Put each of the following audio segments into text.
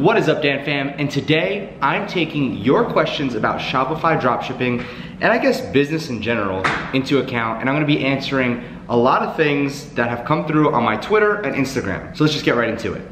What is up, Dan fam? And today I'm taking your questions about Shopify dropshipping and I guess business in general into account, and I'm gonna be answering a lot of things that have come through on my Twitter and Instagram. So let's just get right into it.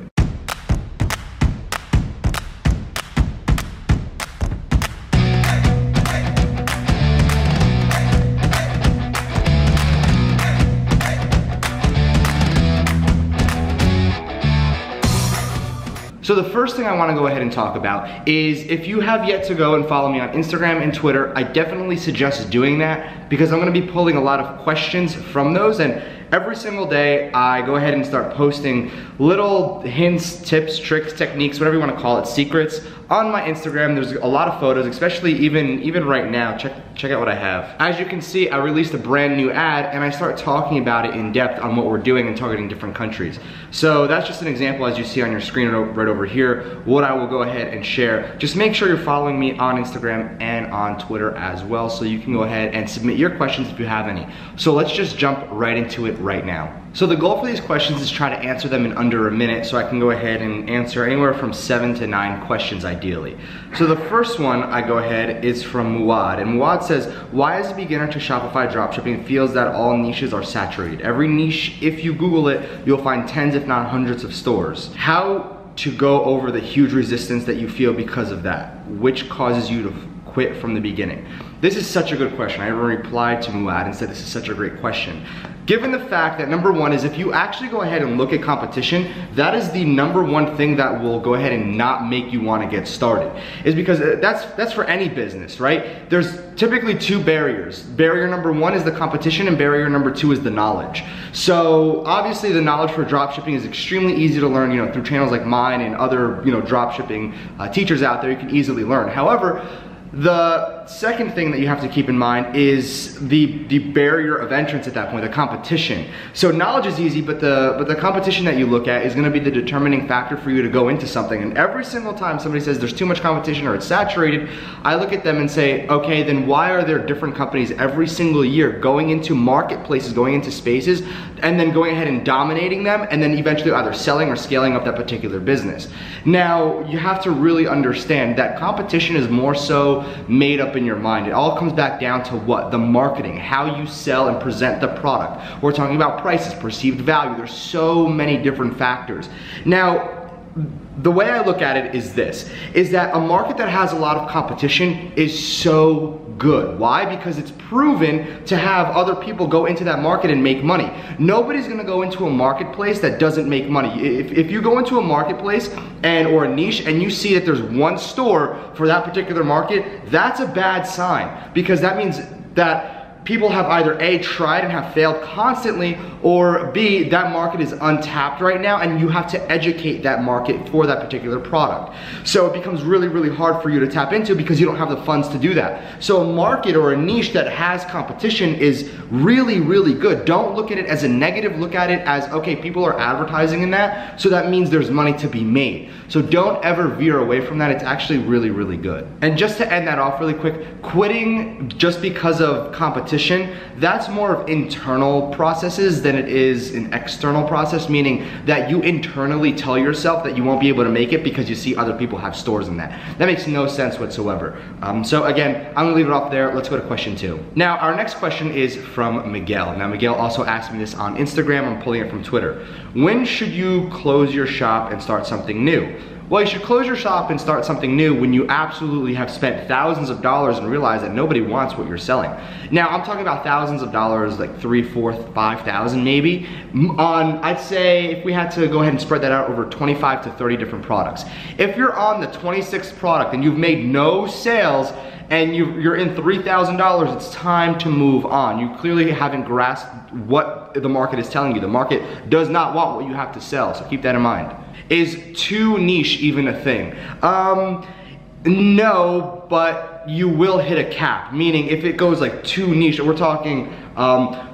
So the first thing I want to go ahead and talk about is, if you have yet to go and follow me on Instagram and Twitter, I definitely suggest doing that because I'm going to be pulling a lot of questions from those, and every single day I go ahead and start posting little hints, tips, tricks, techniques, whatever you want to call it, secrets on my Instagram. There's a lot of photos, especially even right now. Check out what I have. As you can see, I released a brand new ad and I start talking about it in depth on what we're doing and targeting different countries. So that's just an example, as you see on your screen right over here, what I will go ahead and share. Just make sure you're following me on Instagram and on Twitter as well, so you can go ahead and submit your questions if you have any. So let's just jump right into it right now. So the goal for these questions is try to answer them in under a minute, so I can go ahead and answer anywhere from 7 to 9 questions ideally. So the first one I go ahead is from Muad, and Muad says, why as a beginner to Shopify dropshipping feels that all niches are saturated? Every niche, if you Google it, you'll find tens if not hundreds of stores. How to go over the huge resistance that you feel because of that? Which causes you to quit from the beginning? This is such a good question. I replied to Muad and said this is such a great question. Given the fact that number one is, if you actually go ahead and look at competition, that is the number one thing that will go ahead and not make you want to get started. Is because that's for any business, right? There's typically two barriers. Barrier number one is the competition, and barrier number two is the knowledge. So obviously the knowledge for dropshipping is extremely easy to learn, through channels like mine and other, dropshipping teachers out there. You can easily learn. However, the second thing that you have to keep in mind is the barrier of entrance at that point, the competition. So knowledge is easy, but the competition that you look at is gonna be the determining factor for you to go into something. And every single time somebody says there's too much competition or it's saturated, I look at them and say, okay, then why are there different companies every single year going into marketplaces, going into spaces, and then going ahead and dominating them, and then eventually either selling or scaling up that particular business? Now, you have to really understand that competition is more so made up in your mind. It all comes back down to what? The marketing, how you sell and present the product. We're talking about prices, perceived value. There's so many different factors. Now, the way I look at it is this, is that a market that has a lot of competition is so good. Why? Because it's proven to have other people go into that market and make money. Nobody's gonna go into a marketplace that doesn't make money. If you go into a marketplace or a niche and you see that there's one store for that particular market, that's a bad sign, because that means that people have either A, tried and have failed constantly, or B, that market is untapped right now and you have to educate that market for that particular product. So it becomes really, really hard for you to tap into because you don't have the funds to do that. So a market or a niche that has competition is really, really good. Don't look at it as a negative, look at it as, okay, people are advertising in that, so that means there's money to be made. So don't ever veer away from that. It's actually really, really good. And just to end that off really quick, quitting just because of competition, that's more of internal processes than it is an external process, meaning that you internally tell yourself that you won't be able to make it because you see other people have stores in that. That makes no sense whatsoever. So again, I'm gonna leave it off there. Let's go to question 2. Now, our next question is from Miguel. Now, Miguel also asked me this on Instagram. I'm pulling it from Twitter. When should you close your shop and start something new? Well, you should close your shop and start something new when you absolutely have spent thousands of dollars and realize that nobody wants what you're selling. Now, I'm talking about thousands of dollars, like 3, 4, 5,000 maybe, on, I'd say, if we had to go ahead and spread that out over 25 to 30 different products. If you're on the 26th product and you've made no sales and you're in $3,000, it's time to move on. You clearly haven't grasped what the market is telling you. The market does not want what you have to sell, so keep that in mind. Is too niche even a thing? No, but you will hit a cap. Meaning, if it goes like too niche, we're talking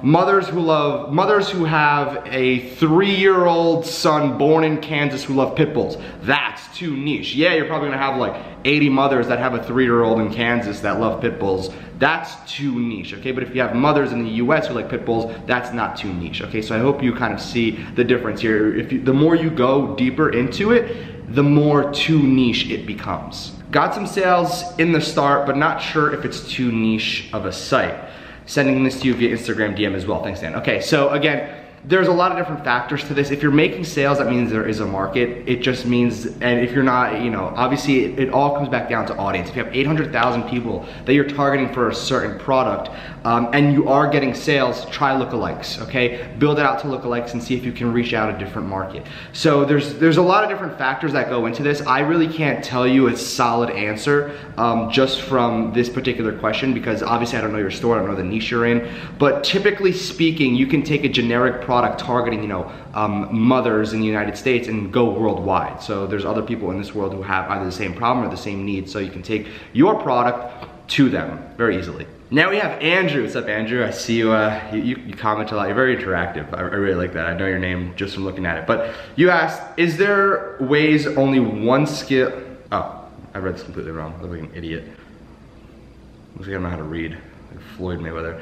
mothers who have a 3-year-old son born in Kansas who love pit bulls. That's too niche. Yeah, you're probably gonna have like 80 mothers that have a 3-year-old in Kansas that love pit bulls. That's too niche, okay? But if you have mothers in the US who like pit bulls, that's not too niche, okay? So I hope you kind of see the difference here. The more you go deeper into it, the more too niche it becomes. Got some sales in the start, but not sure if it's too niche of a site. Sending this to you via Instagram DM as well. Thanks, Dan. Okay, so again, there's a lot of different factors to this. If you're making sales, that means there is a market. It just means, and if you're not, you know, obviously it all comes back down to audience. If you have 800,000 people that you're targeting for a certain product, and you are getting sales, try lookalikes, okay? Build it out to lookalikes and see if you can reach out a different market. So there's a lot of different factors that go into this. I really can't tell you a solid answer just from this particular question, because obviously I don't know your store, I don't know the niche you're in, but typically speaking, you can take a generic product targeting, you know, mothers in the United States and go worldwide. So there's other people in this world who have either the same problem or the same need, so you can take your product to them very easily. Now we have Andrew. What's up, Andrew? I see you, you comment a lot. You're very interactive. I really like that. I know your name just from looking at it. But you asked, is there ways only one skill? Oh, I read this completely wrong. I look like an idiot. Looks like I don't know how to read. Like Floyd Mayweather.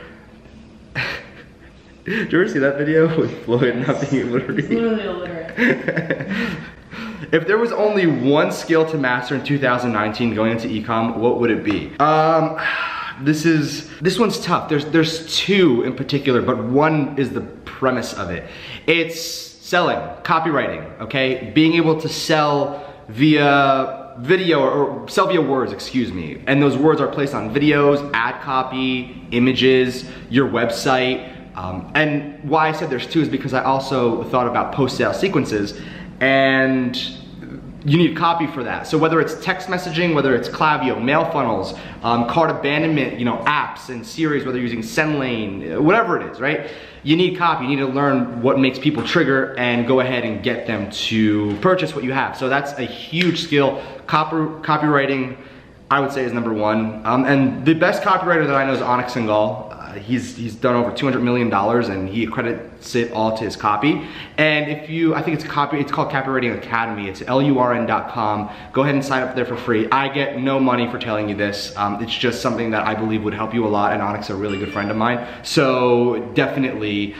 Did you ever see that video with Floyd not being able to read? It's literally illiterate. If there was only one skill to master in 2019 going into e-com, what would it be? This one's tough. There's two in particular, but one is the premise of it. It's selling, copywriting, okay? Being able to sell via video or sell via words, excuse me. And those words are placed on videos, ad copy, images, your website. And why I said there's two is because I also thought about post-sale sequences, and you need copy for that. So whether it's text messaging, whether it's Klaviyo, mail funnels, cart abandonment, you know, apps and series, whether you're using SendLane, whatever it is, right? You need copy. You need to learn what makes people trigger and go ahead and get them to purchase what you have. So that's a huge skill. Copywriting, I would say, is number one. And the best copywriter that I know is Onyx Singal. He's done over $200 million and he accredits it all to his copy. And if you, I think it's called Copywriting Academy. It's LURN.com. Go ahead and sign up there for free. I get no money for telling you this. It's just something that I believe would help you a lot, and Onyx is a really good friend of mine. So definitely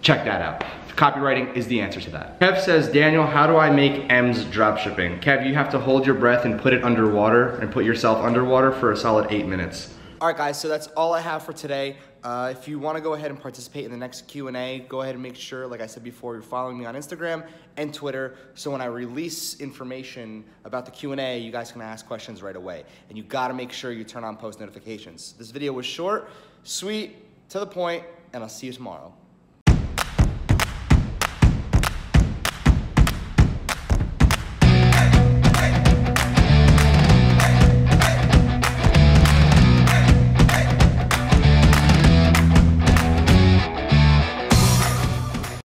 check that out. Copywriting is the answer to that. Kev says, Daniel, how do I make M's dropshipping? Kev, you have to hold your breath and put it underwater and put yourself underwater for a solid 8 minutes. All right, guys, so that's all I have for today. If you want to go ahead and participate in the next Q&A, go ahead and make sure, like I said before, you're following me on Instagram and Twitter, so when I release information about the Q&A, you guys can ask questions right away. And you got to make sure you turn on post notifications. This video was short, sweet, to the point, and I'll see you tomorrow.